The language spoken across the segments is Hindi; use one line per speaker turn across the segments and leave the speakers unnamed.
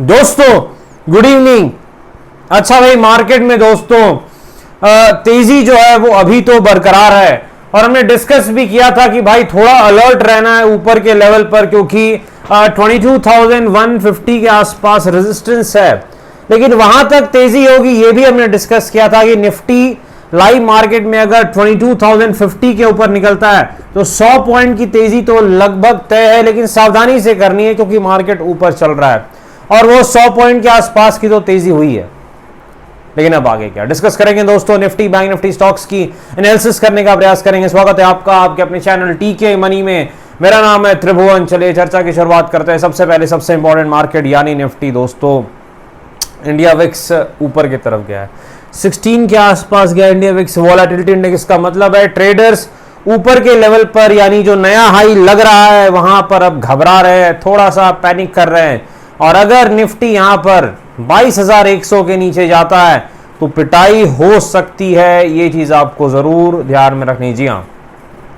दोस्तों गुड इवनिंग। अच्छा भाई, मार्केट में दोस्तों तेजी जो है वो अभी तो बरकरार है और हमने डिस्कस भी किया था कि भाई थोड़ा अलर्ट रहना है ऊपर के लेवल पर, क्योंकि 22,150 के आसपास रेजिस्टेंस है, लेकिन वहां तक तेजी होगी ये भी हमने डिस्कस किया था कि निफ्टी लाइव मार्केट में अगर 22,050 के ऊपर निकलता है तो 100 पॉइंट की तेजी तो लगभग तय है, लेकिन सावधानी से करनी है क्योंकि मार्केट ऊपर चल रहा है और वो 100 पॉइंट के आसपास की तो तेजी हुई है। लेकिन अब आगे क्या डिस्कस करेंगे दोस्तों, निफ्टी बैंक निफ्टी स्टॉक्स की एनालिसिस करने का प्रयास करेंगे। स्वागत है आपका आपके अपने चैनल टीके मनी में। मेरा नाम है त्रिभुवन। चलिए चर्चा की शुरुआत करते हैं। सबसे पहले सबसे इंपॉर्टेंट मार्केट यानी निफ्टी दोस्तों, इंडिया विक्स ऊपर की तरफ गया है, 16 के आसपास गया इंडिया विक्स वोलेटिलिटी इंडेक्स का मतलब है ट्रेडर्स ऊपर के लेवल पर यानी जो नया हाई लग रहा है वहां पर अब घबरा रहे हैं, थोड़ा सा पैनिक कर रहे हैं। और अगर निफ्टी यहां पर 22,100 के नीचे जाता है तो पिटाई हो सकती है, ये चीज आपको जरूर ध्यान में रखनी। जी हाँ,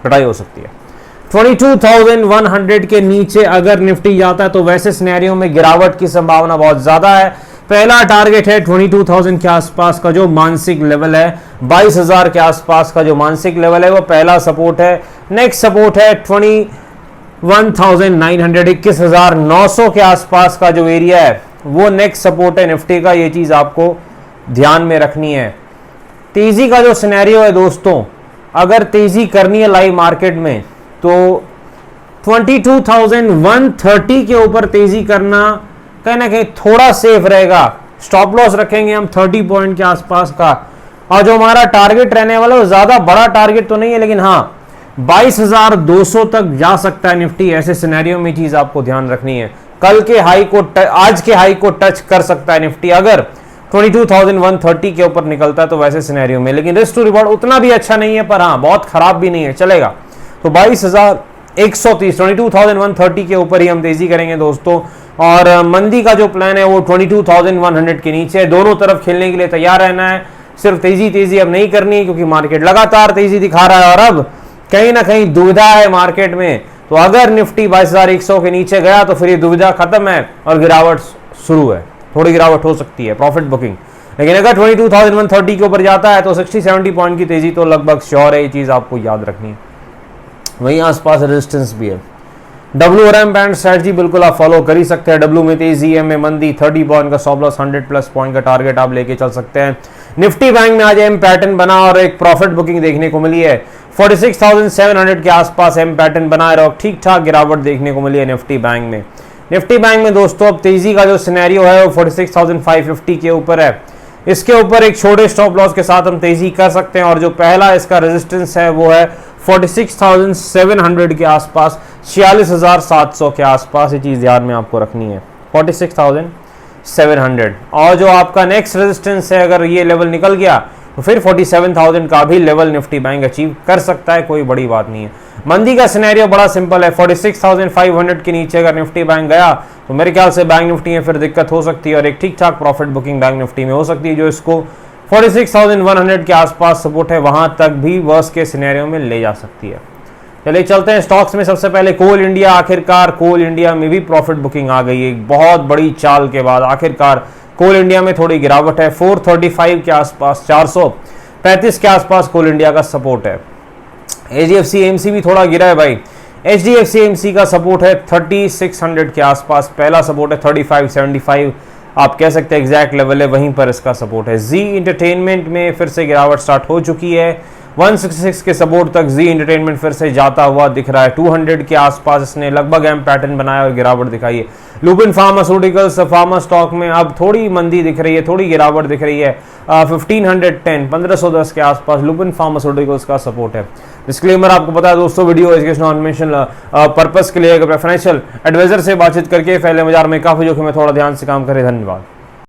पिटाई हो सकती है। 22,100 के नीचे अगर निफ्टी जाता है तो वैसे सिनेरियो में गिरावट की संभावना बहुत ज्यादा है। पहला टारगेट है 22,000 के आसपास का जो मानसिक लेवल है, 22,000 के आसपास का जो मानसिक लेवल है वो पहला सपोर्ट है। नेक्स्ट सपोर्ट है 21,900 21,900 के आसपास का जो एरिया है वो नेक्स्ट सपोर्ट है निफ्टी का। ये चीज आपको ध्यान में रखनी है। तेजी का जो सिनेरियो है दोस्तों, अगर तेजी करनी है लाइव मार्केट में तो 22,130 के ऊपर तेजी करना कहीं ना कहीं थोड़ा सेफ रहेगा। स्टॉप लॉस रखेंगे हम 30 पॉइंट के आसपास का, और जो हमारा टारगेट रहने वाला है ज्यादा बड़ा टारगेट तो नहीं है, लेकिन हाँ 22,200 तक जा सकता है निफ्टी। ऐसे सिनेरियो में चीज आपको ध्यान रखनी है। कल के हाई को आज के हाई को टच कर सकता है निफ्टी अगर 22,130 के ऊपर निकलता है तो वैसे सिनेरियो में, लेकिन रिस्क टू रिवॉर्ड उतना भी अच्छा नहीं है पर हाँ बहुत खराब भी नहीं है, चलेगा। तो 22,130 22,130 के ऊपर ही हम तेजी करेंगे दोस्तों। और मंदी का जो प्लान है वो 22,100 के नीचे है। दोनों तरफ खेलने के लिए तैयार रहना है, सिर्फ तेजी अब नहीं करनी है क्योंकि मार्केट लगातार तेजी दिखा रहा है और अब कहीं ना कहीं दुविधा है मार्केट में। तो अगर निफ्टी 22,100 के नीचे गया तो फिर ये दुविधा खत्म है और गिरावट शुरू है। थोड़ी गिरावट हो सकती है, प्रॉफिट बुकिंग। लेकिन अगर 22,130 के ऊपर जाता है तो 60-70 पॉइंट की तेजी तो लगभग श्योर है, ये चीज आपको याद रखनी है। वहीं आसपास रेजिस्टेंस भी है। WRM बैंड स्ट्रेटजी बिल्कुल आप फॉलो कर ही सकते हैं। डब्ल्यू में तेजी, एम में मंदी, 30 पॉइंट का स्टॉप लॉस, 100+ पॉइंट का टारगेट आप लेके चल सकते हैं। निफ्टी बैंक में आज एम पैटर्न बना और एक प्रॉफिट बुकिंग देखने को मिली है। 46,700 के आसपास एम पैटर्न बनाए और ठीक ठाक गिरावट देखने को मिली है निफ्टी बैंक में। निफ्टी बैंक में दोस्तों अब तेजी का जो सिनेरियो है वो 46,550 के ऊपर है। इसके ऊपर एक छोटे स्टॉप लॉस के साथ हम तेजी कर सकते हैं और जो पहला इसका रेजिस्टेंस है वो है 46,700 के आसपास, 46,700 के आसपास। ये चीज ध्यान में आपको रखनी है, 46,700। और जो आपका नेक्स्ट रेजिस्टेंस है अगर ये लेवल निकल गया तो फिर 47,000 का भी लेवल निफ्टी बैंक अचीव कर सकता है, कोई बड़ी बात नहीं है। मंदी का सिनेरियो बड़ा सिंपल है, 46,500 के नीचे अगर निफ्टी बैंक गया तो मेरे ख्याल से बैंक निफ्टी में फिर दिक्कत हो सकती है और एक ठीक ठाक प्रॉफिट बुकिंग बैंक निफ्टी में हो सकती है, जो इसको 46,100 के आसपास सपोर्ट है वहां तक भी वर्स्ट के सिनेरियो में ले जा सकती है। चलिए चलते हैं स्टॉक्स में। सबसे पहले कोल इंडिया। आखिरकार कोल इंडिया में भी प्रॉफिट बुकिंग आ गई है एक बहुत बड़ी चाल के बाद। आखिरकार कोल इंडिया में थोड़ी गिरावट है, 435 के आसपास, 435 के आसपास कोल इंडिया का सपोर्ट है। HDFC AMC भी थोड़ा गिरा है भाई। HDFC AMC का सपोर्ट है 3600 के आसपास, पहला सपोर्ट है 3575, आप कह सकते हैं एग्जैक्ट लेवल है, वहीं पर इसका सपोर्ट है। जी इंटरटेनमेंट में फिर से गिरावट स्टार्ट हो चुकी है, 166 के सपोर्ट तक जी इंटरटेनमेंट फिर से जाता हुआ दिख रहा है। 200 के आसपास इसने लगभग एम पैटर्न बनाया और गिरावट दिखाई है। लुपिन फार्मास्यूटिकल्स फार्मा स्टॉक में अब थोड़ी मंदी दिख रही है, थोड़ी गिरावट दिख रही है। 1510 के आसपास लुपिन फार्मास्यूटिकल्स का सपोर्ट है। डिस्क्लेमर आपको पता है दोस्तों, वीडियो एजुकेशनल इन्फॉर्मेशन पर्पस के लिए फाइनेंशियल एडवाइजर से बातचीत करके पहले बाजार में काफी जोखिम में थोड़ा ध्यान से काम करें। धन्यवाद।